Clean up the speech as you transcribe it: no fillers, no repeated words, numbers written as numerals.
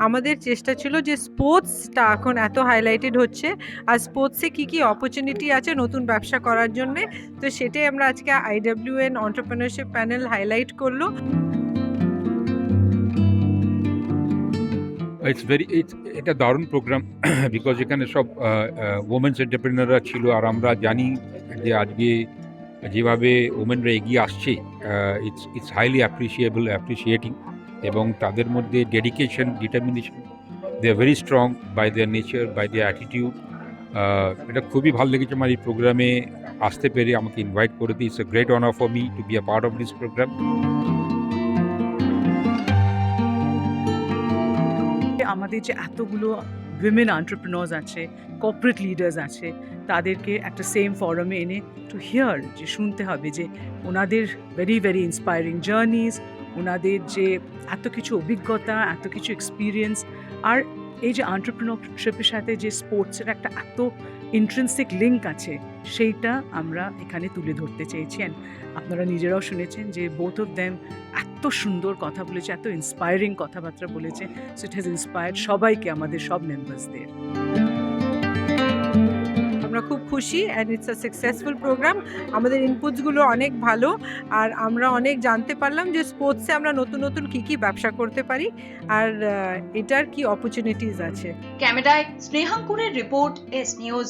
আমাদের চেষ্টা ছিল যে স্পোর্টসটা এখন এত হাইলাইটেড হচ্ছে, আর স্পোর্টসে কি অপরচুনিটি আছে নতুন ব্যবসা করার জন্যে। তো সেটাই আমরা আজকে IWN এন্টারপ্রেনারশিপ প্যানেল হাইলাইট করলো। এটা দারুণ প্রোগ্রাম বিকজ এখানে সব ওমেন্স এন্টারপ্রেনাররা ছিল, আর আমরা জানি যে আজকে যেভাবে ওমেনরা এগিয়ে আসছে, ইটস হাইলি অ্যাপ্রিসিয়েটিং, এবং তাদের মধ্যে dedication, determination, they are very strong by their nature, by their attitude. এটা খুবই ভালো লেগেছে আমার এই প্রোগ্রামে আসতে পেরে, আমাকে ইনভাইট করে দিই। It's a great honour for me to be a part of this programme. আমাদের যে এতগুলো উইমেন এন্টারপ্রেনার্স আছে, কর্পোরেট লিডার্স আছে, তাদেরকে একটা সেম ফোরামে এনে টু হিয়ার, যে শুনতে হবে যে ওনাদের ভেরি ভেরি ইন্সপায়ারিং জার্নিজ, ওনাদের যে এত কিছু অভিজ্ঞতা, এত কিছু এক্সপিরিয়েন্স, আর এই যে এন্টারপ্রেনারশিপের সাথে যে স্পোর্টসের একটা এত ইন্ট্রিনসিক লিঙ্ক আছে, সেইটা আমরা এখানে তুলে ধরতে চেয়েছি। And আপনারা নিজেরাও শুনেছেন যে বোথ অফ দেম এত সুন্দর কথা বলেছে, এত ইন্সপায়ারিং কথাবার্তা বলেছে। সো ইট হ্যাজ ইন্সপায়ার্ড সবাইকে, আমাদের সব মেম্বার্সদের। আমরা খুব খুশি and it's a successful programme. আমাদের ইনপুটসগুলো অনেক ভালো, আর আমরা অনেক জানতে পারলাম যে স্পোর্টসে আমরা নতুন কি ব্যবসা করতে পারি, আর এটার কি অপরচুনিটিস আছে। ক্যামেরায় স্নেহাঙ্কুরের রিপোর্ট, এস নিউজ।